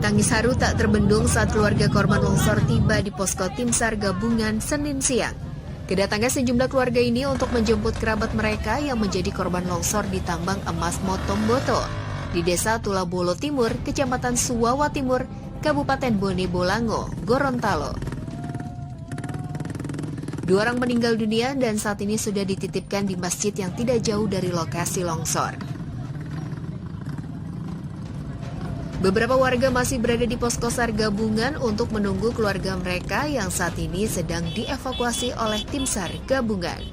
Tangis haru tak terbendung saat keluarga korban longsor tiba di posko Tim SAR gabungan Senin siang. Kedatangan sejumlah keluarga ini untuk menjemput kerabat mereka yang menjadi korban longsor di tambang emas Motomboto di Desa Tulabolo Timur, Kecamatan Suwawa Timur, Kabupaten Bone Bolango, Gorontalo. 2 orang meninggal dunia dan saat ini sudah dititipkan di masjid yang tidak jauh dari lokasi longsor. Beberapa warga masih berada di posko SAR gabungan untuk menunggu keluarga mereka yang saat ini sedang dievakuasi oleh tim SAR gabungan.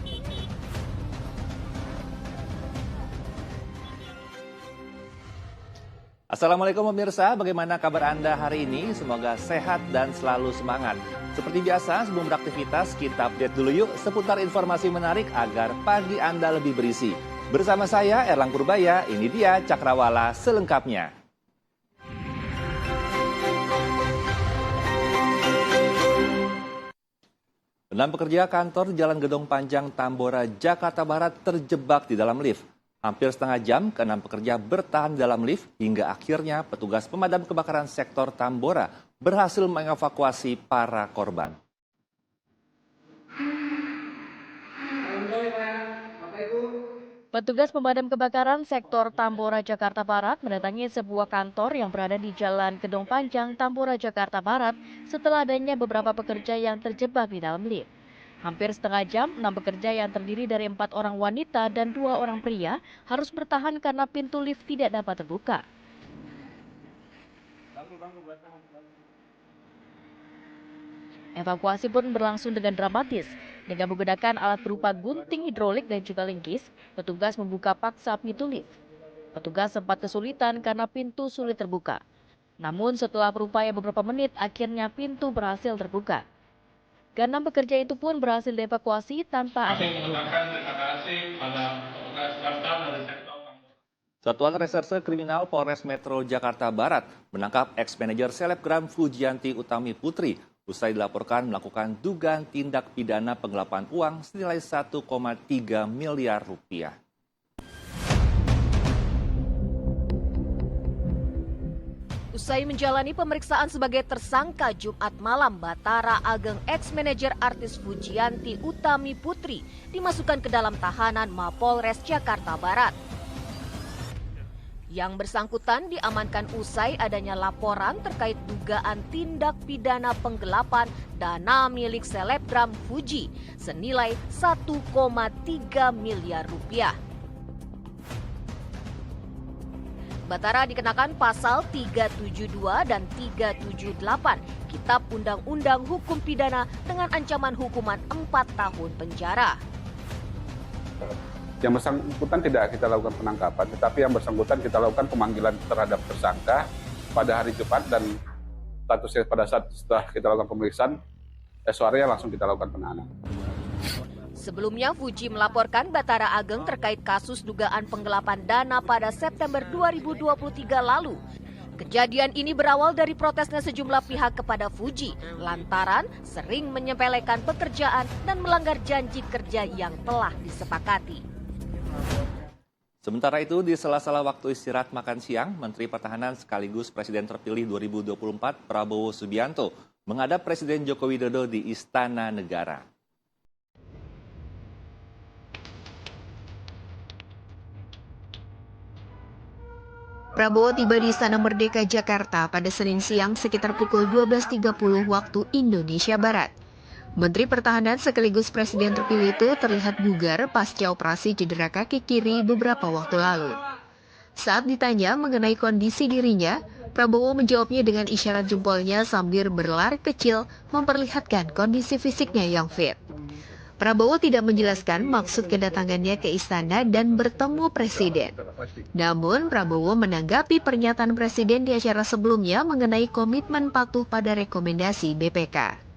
Assalamualaikum pemirsa, bagaimana kabar Anda hari ini? Semoga sehat dan selalu semangat. Seperti biasa, sebelum beraktivitas, kita update dulu yuk seputar informasi menarik agar pagi Anda lebih berisi. Bersama saya, Erlang Purbaya, ini dia Cakrawala selengkapnya. 6 pekerja kantor Jalan Gedong Panjang, Tambora, Jakarta Barat terjebak di dalam lift. Hampir setengah jam, ke-6 pekerja bertahan di dalam lift hingga akhirnya petugas pemadam kebakaran sektor Tambora berhasil mengevakuasi para korban. Petugas pemadam kebakaran sektor Tambora, Jakarta Barat mendatangi sebuah kantor yang berada di Jalan Gedong Panjang, Tambora, Jakarta Barat setelah adanya beberapa pekerja yang terjebak di dalam lift. Hampir setengah jam, 6 pekerja yang terdiri dari 4 orang wanita dan 2 orang pria harus bertahan karena pintu lift tidak dapat terbuka. Evakuasi pun berlangsung dengan dramatis. Dengan menggunakan alat berupa gunting hidrolik dan juga linggis, petugas membuka paksa pintu lift. Petugas sempat kesulitan karena pintu sulit terbuka. Namun setelah berupaya beberapa menit, akhirnya pintu berhasil terbuka. Ke-6 pekerja itu pun berhasil dievakuasi tanpa ada luka. Satuan Reserse Kriminal Polres Metro Jakarta Barat menangkap ex-manajer selebgram Fujianti Utami Putri usai dilaporkan melakukan dugaan tindak pidana penggelapan uang senilai 1,3 miliar rupiah. Usai menjalani pemeriksaan sebagai tersangka Jumat malam, Batara Ageng ex-manajer artis Fujianti Utami Putri dimasukkan ke dalam tahanan Mapolres Jakarta Barat. Yang bersangkutan diamankan usai adanya laporan terkait dugaan tindak pidana penggelapan dana milik selebgram Fuji senilai 1,3 miliar rupiah. Batara dikenakan pasal 372 dan 378 Kitab Undang-Undang Hukum Pidana dengan ancaman hukuman 4 tahun penjara. Yang bersangkutan tidak kita lakukan penangkapan, tetapi yang bersangkutan kita lakukan pemanggilan terhadap tersangka pada hari Jumat dan statusnya pada saat setelah kita lakukan pemeriksaan, sorenya langsung kita lakukan penahanan. Sebelumnya, Fuji melaporkan Batara Ageng terkait kasus dugaan penggelapan dana pada September 2023 lalu. Kejadian ini berawal dari protesnya sejumlah pihak kepada Fuji lantaran sering menyepelekan pekerjaan dan melanggar janji kerja yang telah disepakati. Sementara itu, di sela-sela waktu istirahat makan siang, Menteri Pertahanan sekaligus Presiden terpilih 2024 Prabowo Subianto menghadap Presiden Joko Widodo di Istana Negara. Prabowo tiba di Istana Merdeka Jakarta pada Senin siang sekitar pukul 12.30 waktu Indonesia Barat. Menteri Pertahanan sekaligus Presiden terpilih itu terlihat bugar pasca operasi cedera kaki kiri beberapa waktu lalu. Saat ditanya mengenai kondisi dirinya, Prabowo menjawabnya dengan isyarat jempolnya sambil berlari kecil memperlihatkan kondisi fisiknya yang fit. Prabowo tidak menjelaskan maksud kedatangannya ke istana dan bertemu Presiden. Namun, Prabowo menanggapi pernyataan Presiden di acara sebelumnya mengenai komitmen patuh pada rekomendasi BPK.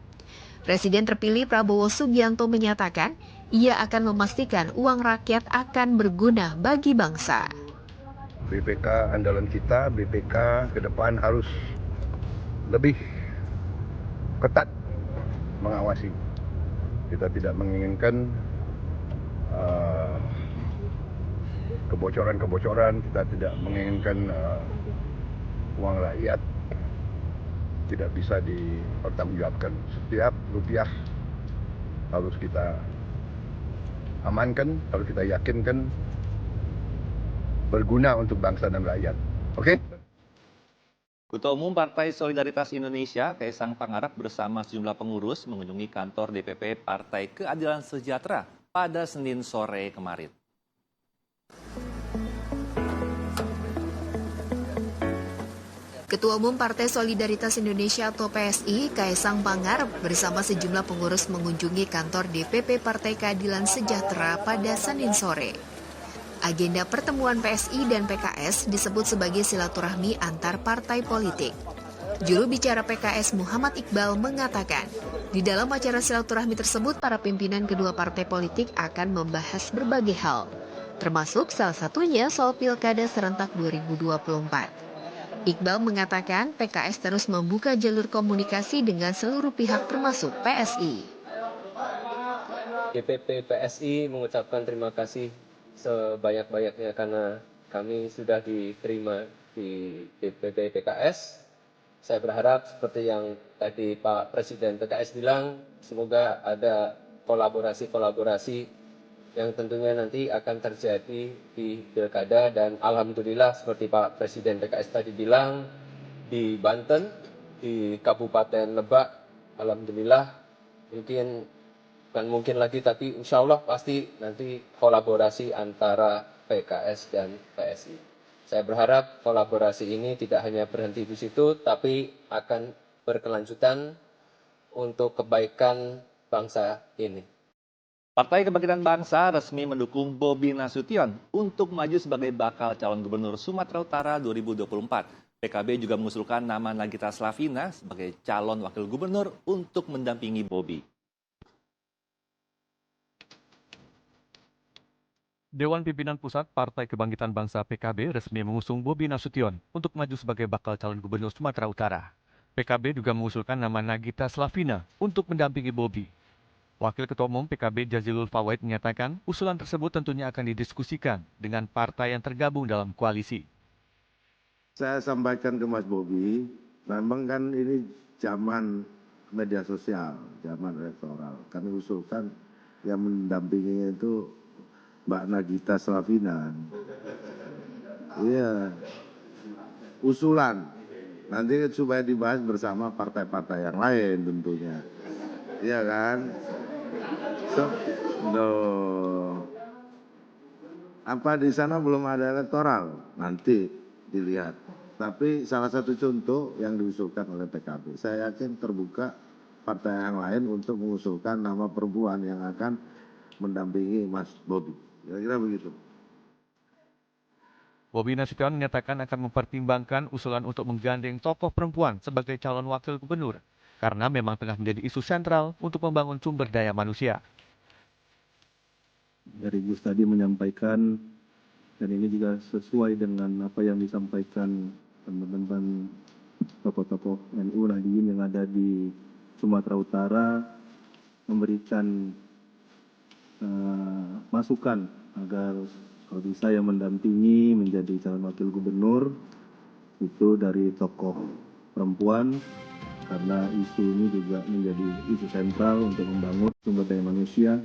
Presiden terpilih Prabowo Subianto menyatakan ia akan memastikan uang rakyat akan berguna bagi bangsa. BPK andalan kita, BPK ke depan harus lebih ketat mengawasi. Kita tidak menginginkan kebocoran-kebocoran, kita tidak menginginkan uang rakyat tidak bisa dipertanggungjawabkan. Setiap rupiah harus kita amankan, harus kita yakinkan berguna untuk bangsa dan rakyat. Oke? Ketua Umum Partai Solidaritas Indonesia, Kaisang Pangarep bersama sejumlah pengurus mengunjungi kantor DPP Partai Keadilan Sejahtera pada Senin sore kemarin. Ketua Umum Partai Solidaritas Indonesia atau PSI, Kaisang Pangarep bersama sejumlah pengurus mengunjungi kantor DPP Partai Keadilan Sejahtera pada Senin sore. Agenda pertemuan PSI dan PKS disebut sebagai silaturahmi antar partai politik. Juru bicara PKS Muhammad Iqbal mengatakan, di dalam acara silaturahmi tersebut para pimpinan kedua partai politik akan membahas berbagai hal, termasuk salah satunya soal Pilkada serentak 2024. Iqbal mengatakan PKS terus membuka jalur komunikasi dengan seluruh pihak termasuk PSI. DPP PSI mengucapkan terima kasih sebanyak-banyaknya karena kami sudah diterima di DPP PKS. Saya berharap seperti yang tadi Pak Presiden PKS bilang, semoga ada kolaborasi-kolaborasi yang tentunya nanti akan terjadi di Pilkada, dan alhamdulillah seperti Pak Presiden PKS tadi bilang, di Banten, di Kabupaten Lebak, alhamdulillah mungkin lagi, tapi insya Allah pasti nanti kolaborasi antara PKS dan PSI. Saya berharap kolaborasi ini tidak hanya berhenti di situ, tapi akan berkelanjutan untuk kebaikan bangsa ini. Partai Kebangkitan Bangsa resmi mendukung Bobi Nasution untuk maju sebagai bakal calon gubernur Sumatera Utara 2024. PKB juga mengusulkan nama Nagita Slavina sebagai calon wakil gubernur untuk mendampingi Bobi. Dewan Pimpinan Pusat Partai Kebangkitan Bangsa PKB resmi mengusung Bobi Nasution untuk maju sebagai bakal calon gubernur Sumatera Utara. PKB juga mengusulkan nama Nagita Slavina untuk mendampingi Bobi. Wakil Ketua Umum PKB Jazilul Fawait menyatakan usulan tersebut tentunya akan didiskusikan dengan partai yang tergabung dalam koalisi. Saya sampaikan ke Mas Bobi, memang kan ini zaman media sosial, zaman elektoral. Kami usulkan yang mendampinginya itu Mbak Nagita Slavina. Iya, usulan. Nanti supaya dibahas bersama partai-partai yang lain tentunya. Iya kan? Apa di sana belum ada elektoral? Nanti dilihat. Tapi salah satu contoh yang diusulkan oleh PKB. Saya yakin terbuka partai yang lain untuk mengusulkan nama perempuan yang akan mendampingi Mas Bobi. Kira-kira begitu. Bobi Nasution menyatakan akan mempertimbangkan usulan untuk menggandeng tokoh perempuan sebagai calon wakil gubernur, karena memang tengah menjadi isu sentral untuk membangun sumber daya manusia. Dari Gus tadi menyampaikan, dan ini juga sesuai dengan apa yang disampaikan teman-teman tokoh-tokoh NU Nahdliyin yang ada di Sumatera Utara, memberikan masukan agar kalau bisa yang mendampingi menjadi calon wakil gubernur itu dari tokoh perempuan, karena isu ini juga menjadi isu sentral untuk membangun sumber daya manusia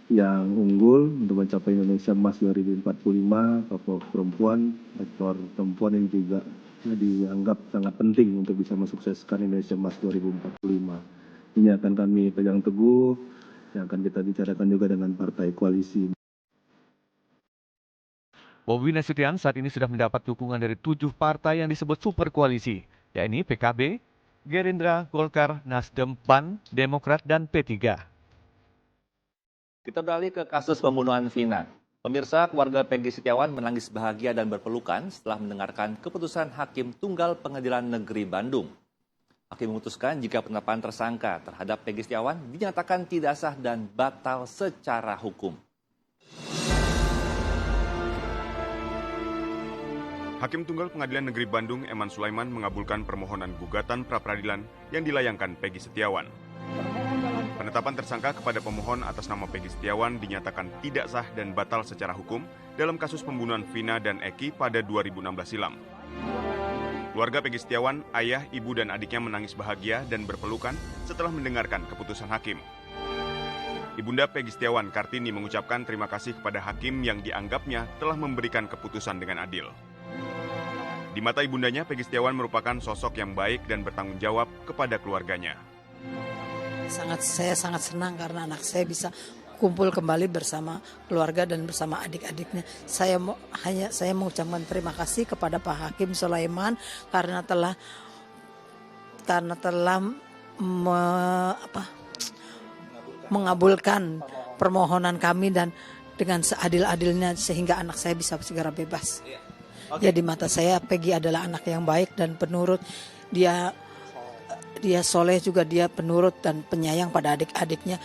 yang unggul untuk mencapai Indonesia Emas 2045. Tokoh perempuan, sektor perempuan ini juga dianggap sangat penting untuk bisa mensukseskan Indonesia Emas 2045. Ini akan kami pegang teguh, yang akan kita bicarakan juga dengan partai koalisi. Bobi Nasution saat ini sudah mendapat dukungan dari 7 partai yang disebut super koalisi, yakni PKB, Gerindra, Golkar, Nasdem, PAN, Demokrat, dan P3. Kita beralih ke kasus pembunuhan Vina. Pemirsa, keluarga Peggy Setiawan menangis bahagia dan berpelukan setelah mendengarkan keputusan Hakim Tunggal Pengadilan Negeri Bandung. Hakim memutuskan jika penetapan tersangka terhadap Peggy Setiawan dinyatakan tidak sah dan batal secara hukum. Hakim Tunggal Pengadilan Negeri Bandung, Eman Sulaiman, mengabulkan permohonan gugatan pra-peradilan yang dilayangkan Peggy Setiawan. Penetapan tersangka kepada pemohon atas nama Peggy Setiawan dinyatakan tidak sah dan batal secara hukum dalam kasus pembunuhan Vina dan Eki pada 2016 silam. Keluarga Peggy Setiawan, ayah, ibu, dan adiknya menangis bahagia dan berpelukan setelah mendengarkan keputusan hakim. Ibunda Peggy Setiawan, Kartini, mengucapkan terima kasih kepada hakim yang dianggapnya telah memberikan keputusan dengan adil. Di mata ibundanya, Peggy Setiawan merupakan sosok yang baik dan bertanggung jawab kepada keluarganya. Saya sangat senang karena anak saya bisa kumpul kembali bersama keluarga dan bersama adik-adiknya. Saya mengucapkan terima kasih kepada Pak Hakim Sulaiman karena telah mengabulkan permohonan kami dan dengan seadil-adilnya sehingga anak saya bisa segera bebas. Ya, di mata saya Peggy adalah anak yang baik dan penurut. Dia soleh juga, dia penurut dan penyayang pada adik-adiknya.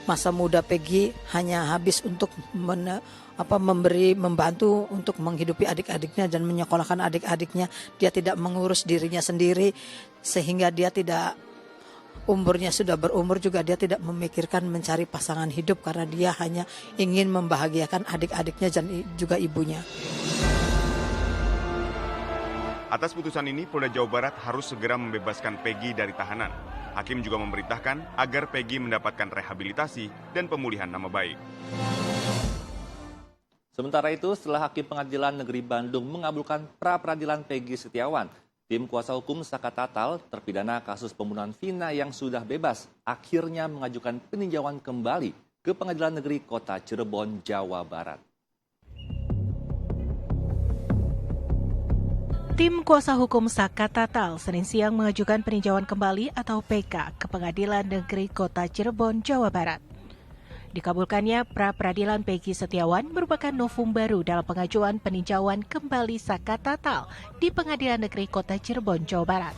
Masa muda Peggy hanya habis untuk membantu untuk menghidupi adik-adiknya dan menyekolahkan adik-adiknya. Dia tidak mengurus dirinya sendiri sehingga dia tidak, umurnya sudah berumur juga dia tidak memikirkan mencari pasangan hidup karena dia hanya ingin membahagiakan adik-adiknya dan juga ibunya. Atas putusan ini, Polda Jawa Barat harus segera membebaskan Peggy dari tahanan. Hakim juga memerintahkan agar Peggy mendapatkan rehabilitasi dan pemulihan nama baik. Sementara itu, setelah Hakim Pengadilan Negeri Bandung mengabulkan pra-peradilan Peggy Setiawan, tim kuasa hukum Saka Tatal, terpidana kasus pembunuhan Vina yang sudah bebas, akhirnya mengajukan peninjauan kembali ke Pengadilan Negeri Kota Cirebon, Jawa Barat. Tim kuasa hukum Saka Tatal Senin siang mengajukan peninjauan kembali atau PK ke Pengadilan Negeri Kota Cirebon, Jawa Barat. Dikabulkannya pra-peradilan Peggy Setiawan merupakan novum baru dalam pengajuan peninjauan kembali Saka Tatal di Pengadilan Negeri Kota Cirebon, Jawa Barat.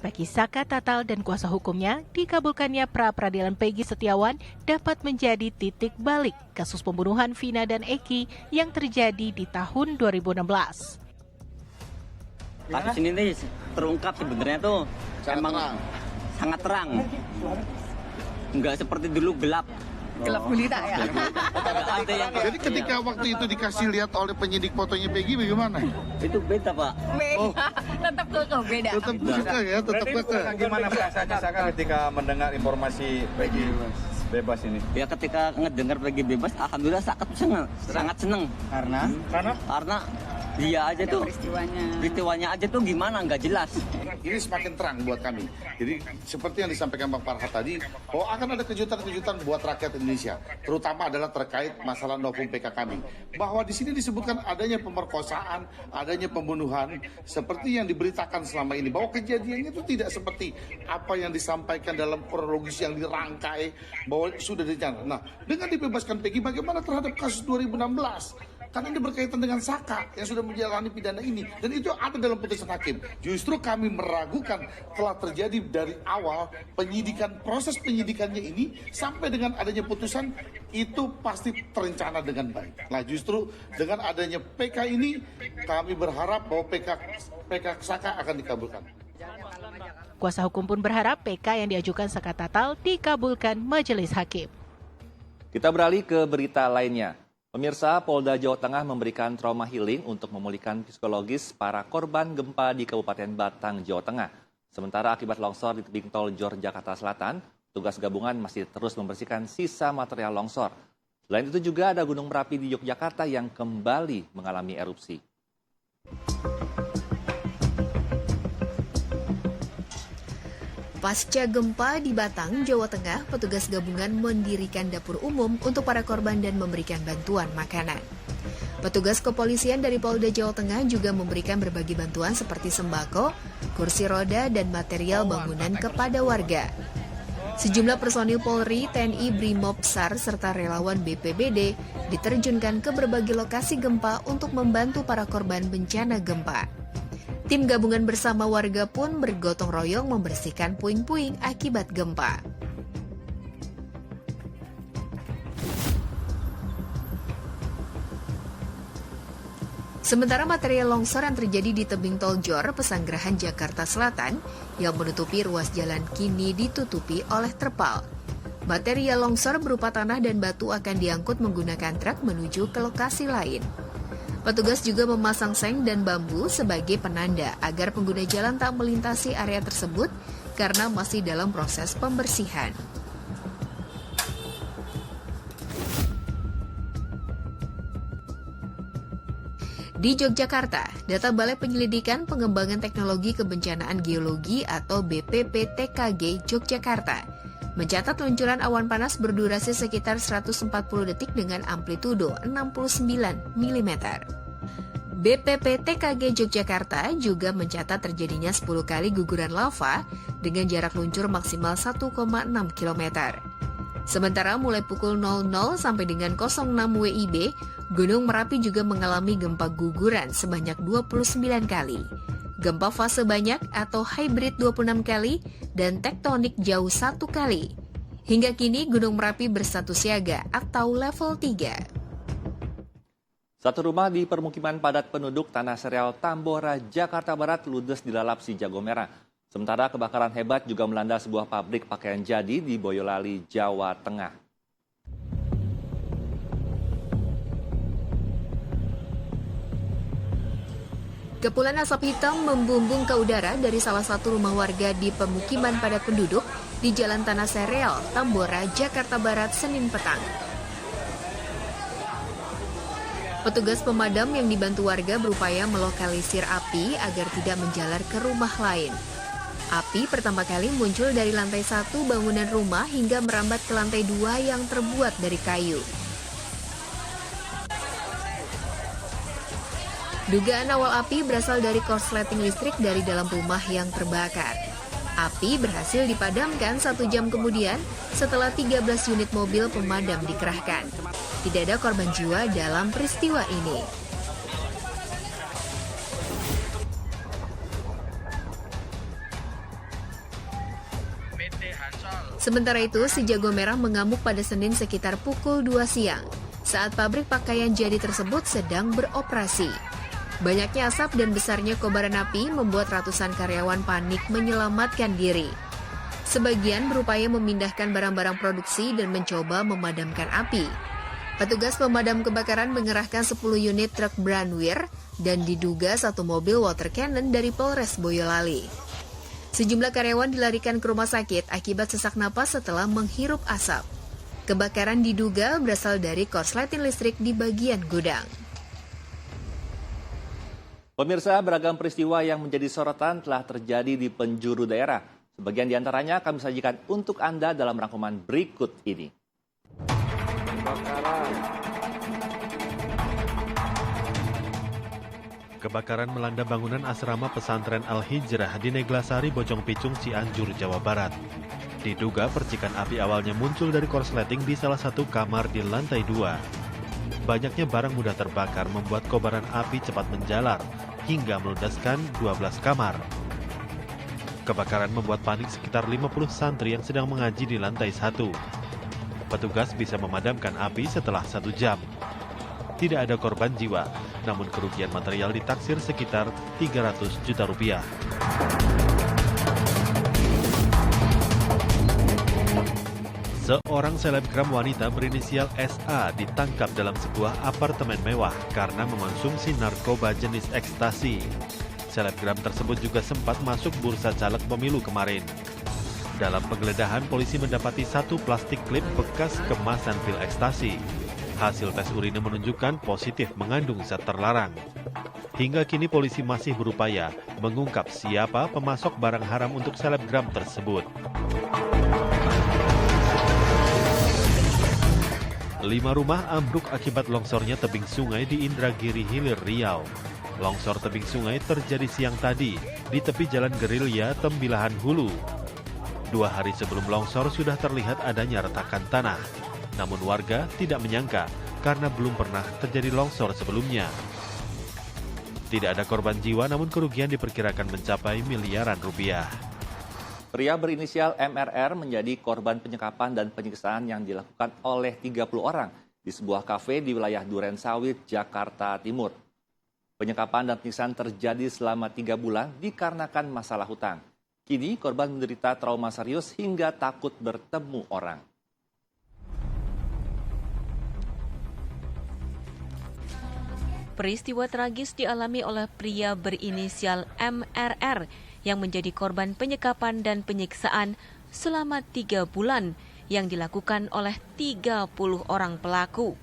Bagi Saka Tatal dan kuasa hukumnya, dikabulkannya pra-peradilan Peggy Setiawan dapat menjadi titik balik kasus pembunuhan Vina dan Eki yang terjadi di tahun 2016. Kasus ini terungkap sebenarnya tuh sangat terang. Enggak seperti dulu gelap. Gelap gulita ya. Jadi ketika waktu itu dikasih lihat oleh penyidik fotonya Peggy bagaimana? Itu beda, Pak. Beda. Tetap kekeh beda. Tetap kekeh ya, tetap kekeh. Gimana perasaannya Saka ketika mendengar informasi Peggy bebas ini? Ya ketika ngedengar Peggy bebas, alhamdulillah sangat senang. Karena dia aja tuh peristiwanya aja tuh gimana nggak jelas. Ini semakin terang buat kami. Jadi seperti yang disampaikan Bang Farhat tadi, bahwa akan ada kejutan-kejutan buat rakyat Indonesia, terutama adalah terkait masalah novum PK kami. Bahwa di sini disebutkan adanya pemerkosaan, adanya pembunuhan, seperti yang diberitakan selama ini, bahwa kejadiannya itu tidak seperti apa yang disampaikan dalam kronologis yang dirangkai, bahwa sudah direncanakan. Nah, dengan dibebaskan Peggy, bagaimana terhadap kasus 2016? Karena ini berkaitan dengan Saka yang sudah menjalani pidana ini. Dan itu ada dalam putusan hakim. Justru kami meragukan telah terjadi dari awal proses penyidikannya ini sampai dengan adanya putusan itu pasti terencana dengan baik. Nah justru dengan adanya PK ini kami berharap bahwa PK Saka akan dikabulkan. Kuasa hukum pun berharap PK yang diajukan Saka Tatal dikabulkan majelis hakim. Kita beralih ke berita lainnya. Pemirsa, Polda Jawa Tengah memberikan trauma healing untuk memulihkan psikologis para korban gempa di Kabupaten Batang, Jawa Tengah. Sementara akibat longsor di tebing tol Jor, Jakarta Selatan, tugas gabungan masih terus membersihkan sisa material longsor. Selain itu juga ada Gunung Merapi di Yogyakarta yang kembali mengalami erupsi. Pasca gempa di Batang, Jawa Tengah, petugas gabungan mendirikan dapur umum untuk para korban dan memberikan bantuan makanan. Petugas kepolisian dari Polda Jawa Tengah juga memberikan berbagai bantuan seperti sembako, kursi roda, dan material bangunan kepada warga. Sejumlah personil Polri, TNI, Brimob, SAR, serta relawan BPBD diterjunkan ke berbagai lokasi gempa untuk membantu para korban bencana gempa. Tim gabungan bersama warga pun bergotong royong membersihkan puing-puing akibat gempa. Sementara material longsor yang terjadi di tebing tol Jor, Pesanggerahan, Jakarta Selatan, yang menutupi ruas jalan kini ditutupi oleh terpal. Material longsor berupa tanah dan batu akan diangkut menggunakan truk menuju ke lokasi lain. Petugas juga memasang seng dan bambu sebagai penanda agar pengguna jalan tak melintasi area tersebut karena masih dalam proses pembersihan. Di Yogyakarta, data Balai Penyelidikan Pengembangan Teknologi Kebencanaan Geologi atau BPPTKG Yogyakarta mencatat luncuran awan panas berdurasi sekitar 140 detik dengan amplitudo 69 mm. BPPTKG Yogyakarta juga mencatat terjadinya 10 kali guguran lava dengan jarak luncur maksimal 1,6 km. Sementara mulai pukul 00 sampai dengan 06 WIB, Gunung Merapi juga mengalami gempa guguran sebanyak 29 kali, gempa fase banyak atau hybrid 26 kali, dan tektonik jauh 1 kali. Hingga kini Gunung Merapi berstatus siaga atau level 3. Satu rumah di permukiman padat penduduk Tanah Serial Tambora, Jakarta Barat ludes dilalap si jago merah. Sementara kebakaran hebat juga melanda sebuah pabrik pakaian jadi di Boyolali, Jawa Tengah. Kepulan asap hitam membumbung ke udara dari salah satu rumah warga di pemukiman padat penduduk di Jalan Tanah Serial, Tambora, Jakarta Barat, Senin petang. Petugas pemadam yang dibantu warga berupaya melokalisir api agar tidak menjalar ke rumah lain. Api pertama kali muncul dari lantai 1 bangunan rumah hingga merambat ke lantai 2 yang terbuat dari kayu. Dugaan awal api berasal dari korsleting listrik dari dalam rumah yang terbakar. Api berhasil dipadamkan 1 jam kemudian setelah 13 unit mobil pemadam dikerahkan. Tidak ada korban jiwa dalam peristiwa ini. Sementara itu, si jago merah mengamuk pada Senin sekitar pukul 2 siang saat pabrik pakaian jadi tersebut sedang beroperasi. Banyaknya asap dan besarnya kobaran api membuat ratusan karyawan panik menyelamatkan diri. Sebagian berupaya memindahkan barang-barang produksi dan mencoba memadamkan api. Petugas pemadam kebakaran mengerahkan 10 unit truk Branwir dan diduga 1 mobil water cannon dari Polres Boyolali. Sejumlah karyawan dilarikan ke rumah sakit akibat sesak napas setelah menghirup asap. Kebakaran diduga berasal dari korsleting listrik di bagian gudang. Pemirsa, beragam peristiwa yang menjadi sorotan telah terjadi di penjuru daerah. Sebagian diantaranya kami sajikan untuk Anda dalam rangkuman berikut ini. Kebakaran melanda bangunan asrama pesantren Al-Hijrah di Neglasari, Bojong Picung, Cianjur, Jawa Barat. Diduga percikan api awalnya muncul dari korsleting di salah satu kamar di lantai 2. Banyaknya barang mudah terbakar membuat kobaran api cepat menjalar hingga meludaskan 12 kamar. Kebakaran membuat panik sekitar 50 santri yang sedang mengaji di lantai 1. Petugas bisa memadamkan api setelah 1 jam. Tidak ada korban jiwa, namun kerugian material ditaksir sekitar 300 juta rupiah. Seorang selebgram wanita berinisial SA ditangkap dalam sebuah apartemen mewah karena mengonsumsi narkoba jenis ekstasi. Selebgram tersebut juga sempat masuk bursa caleg pemilu kemarin. Dalam penggeledahan, polisi mendapati 1 plastik klip bekas kemasan pil ekstasi. Hasil tes urine menunjukkan positif mengandung zat terlarang. Hingga kini polisi masih berupaya mengungkap siapa pemasok barang haram untuk selebgram tersebut. 5 rumah ambruk akibat longsornya tebing sungai di Indragiri Hilir, Riau. Longsor tebing sungai terjadi siang tadi di tepi Jalan Gerilya, Tembilahan Hulu. 2 hari sebelum longsor sudah terlihat adanya retakan tanah. Namun warga tidak menyangka karena belum pernah terjadi longsor sebelumnya. Tidak ada korban jiwa, namun kerugian diperkirakan mencapai miliaran rupiah. Pria berinisial MRR menjadi korban penyekapan dan penyiksaan yang dilakukan oleh 30 orang di sebuah kafe di wilayah Duren Sawit, Jakarta Timur. Penyekapan dan penyiksaan terjadi selama 3 bulan dikarenakan masalah hutang. Kini korban menderita trauma serius hingga takut bertemu orang. Peristiwa tragis dialami oleh pria berinisial MRR yang menjadi korban penyekapan dan penyiksaan selama 3 bulan yang dilakukan oleh 30 orang pelaku.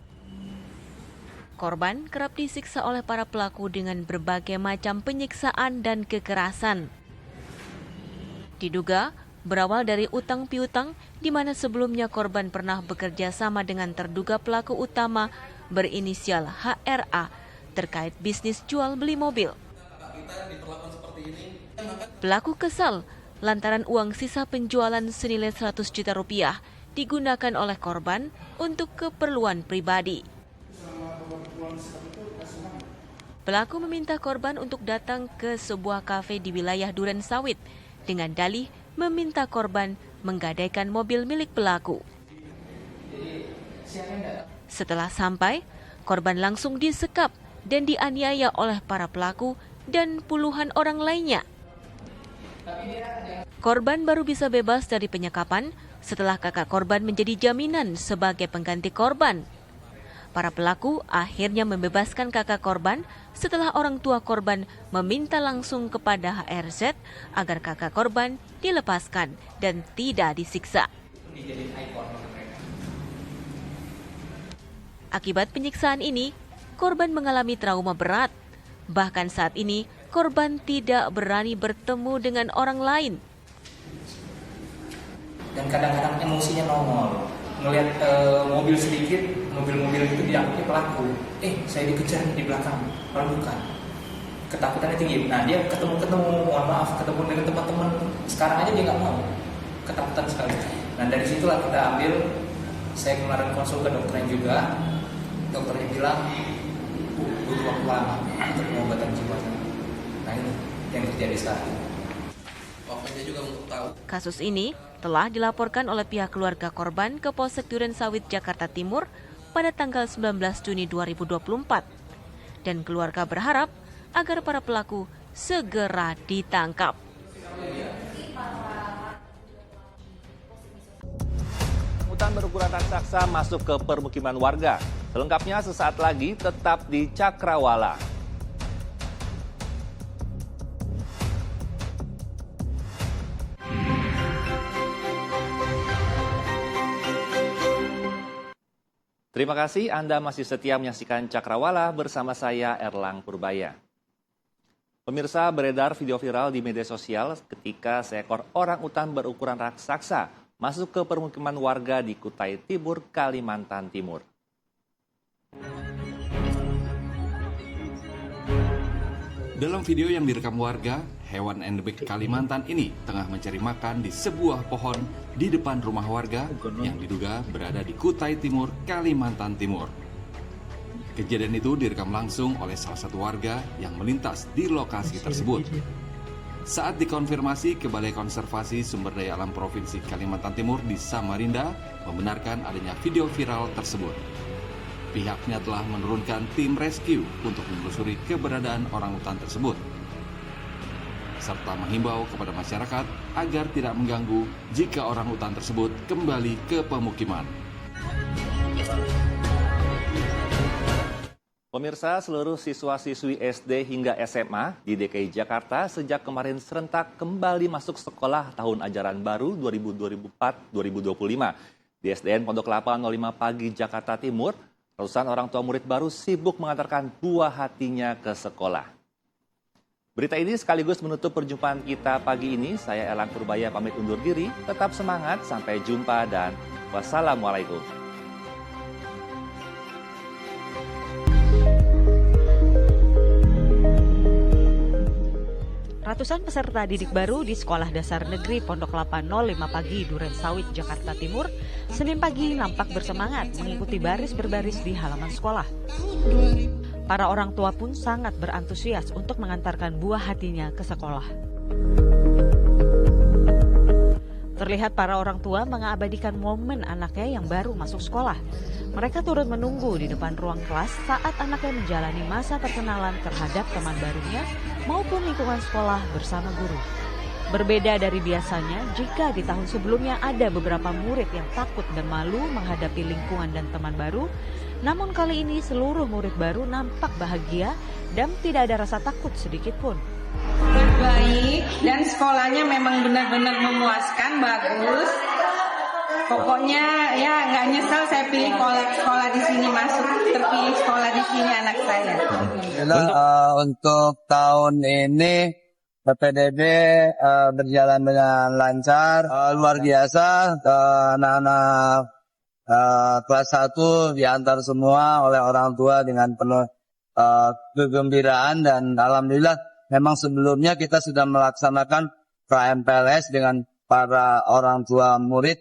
Korban kerap disiksa oleh para pelaku dengan berbagai macam penyiksaan dan kekerasan. Diduga berawal dari utang piutang di mana sebelumnya korban pernah bekerja sama dengan terduga pelaku utama berinisial HRA terkait bisnis jual beli mobil. Pelaku kesal lantaran uang sisa penjualan senilai 100 juta rupiah digunakan oleh korban untuk keperluan pribadi. Pelaku meminta korban untuk datang ke sebuah kafe di wilayah Duren Sawit dengan dalih meminta korban menggadaikan mobil milik pelaku. Setelah sampai, korban langsung disekap dan dianiaya oleh para pelaku dan puluhan orang lainnya. Korban baru bisa bebas dari penyekapan setelah kakak korban menjadi jaminan sebagai pengganti korban. Para pelaku akhirnya membebaskan kakak korban setelah orang tua korban meminta langsung kepada HRZ agar kakak korban dilepaskan dan tidak disiksa. Akibat penyiksaan ini, korban mengalami trauma berat. Bahkan saat ini, korban tidak berani bertemu dengan orang lain. Dan kadang-kadang emosinya nongol. Ngelihat mobil sedikit, mobil-mobil itu diangkut pelaku. Saya dikejar di belakang, padahal bukan. Ketakutannya tinggi. Nah, dia ketemu, mohon maaf, ketemu dengan teman-teman. Sekarang aja dia nggak mau. Ketakutan sekali. Nah, dari situlah kita ambil. Saya kemarin konsul ke dokternya juga. Dokternya bilang butuh waktu lama untuk pengobatan jiwa. Nah, ini yang terjadi saat ini. Pokoknya juga untuk tahu. Kasus ini telah dilaporkan oleh pihak keluarga korban ke Polsek Duren Sawit, Jakarta Timur pada tanggal 19 Juni 2024. Dan keluarga berharap agar para pelaku segera ditangkap. Hutan berukuran raksasa masuk ke permukiman warga. Selengkapnya sesaat lagi tetap di Cakrawala. Terima kasih Anda masih setia menyaksikan Cakrawala bersama saya Erlang Purbaya. Pemirsa, beredar video viral di media sosial ketika seekor orangutan berukuran raksasa masuk ke permukiman warga di Kutai Timur, Kalimantan Timur. Dalam video yang direkam warga, hewan endemik Kalimantan ini tengah mencari makan di sebuah pohon di depan rumah warga yang diduga berada di Kutai Timur, Kalimantan Timur. Kejadian itu direkam langsung oleh salah satu warga yang melintas di lokasi tersebut. Saat dikonfirmasi ke Balai Konservasi Sumber Daya Alam Provinsi Kalimantan Timur di Samarinda membenarkan adanya video viral tersebut. Pihaknya telah menurunkan tim rescue untuk menelusuri keberadaan orangutan tersebut, serta menghimbau kepada masyarakat agar tidak mengganggu jika orangutan tersebut kembali ke pemukiman. Pemirsa, seluruh siswa-siswi SD hingga SMA di DKI Jakarta sejak kemarin serentak kembali masuk sekolah tahun ajaran baru 2024-2025. Di SDN Pondok Kelapa 05 Pagi, Jakarta Timur, ratusan orang tua murid baru sibuk mengantarkan buah hatinya ke sekolah. Berita ini sekaligus menutup perjumpaan kita pagi ini. Saya Erlang Purbaya pamit undur diri. Tetap semangat, sampai jumpa dan wassalamualaikum. Ratusan peserta didik baru di Sekolah Dasar Negeri Pondok Kelapa 05 Pagi, Duren Sawit, Jakarta Timur, Senin pagi nampak bersemangat mengikuti baris berbaris di halaman sekolah. Para orang tua pun sangat berantusias untuk mengantarkan buah hatinya ke sekolah. Terlihat para orang tua mengabadikan momen anaknya yang baru masuk sekolah. Mereka turut menunggu di depan ruang kelas saat anaknya menjalani masa perkenalan terhadap teman barunya maupun lingkungan sekolah bersama guru. Berbeda dari biasanya, jika di tahun sebelumnya ada beberapa murid yang takut dan malu menghadapi lingkungan dan teman baru, Namun kali ini seluruh murid baru nampak bahagia dan tidak ada rasa takut sedikit pun. Baik, dan sekolahnya memang benar-benar memuaskan, bagus. Pokoknya ya nggak nyesel saya pilih sekolah di sini, masuk terpilih sekolah di sini anak saya. Untuk tahun ini PPDB berjalan dengan lancar, luar biasa. Anak-anak kelas 1 diantar semua oleh orang tua dengan penuh kegembiraan, dan alhamdulillah memang sebelumnya kita sudah melaksanakan pra-MPLS dengan para orang tua murid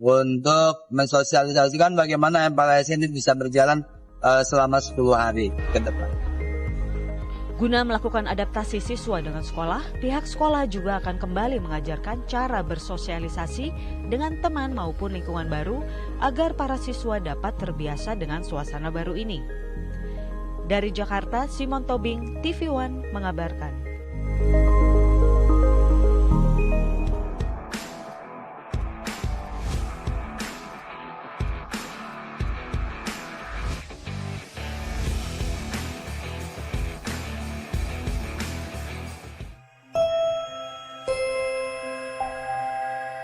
untuk mensosialisasikan bagaimana MPLS ini bisa berjalan selama 10 hari ke depan. Guna melakukan adaptasi siswa dengan sekolah, pihak sekolah juga akan kembali mengajarkan cara bersosialisasi dengan teman maupun lingkungan baru agar para siswa dapat terbiasa dengan suasana baru ini. Dari Jakarta, Simon Tobing, TV One mengabarkan.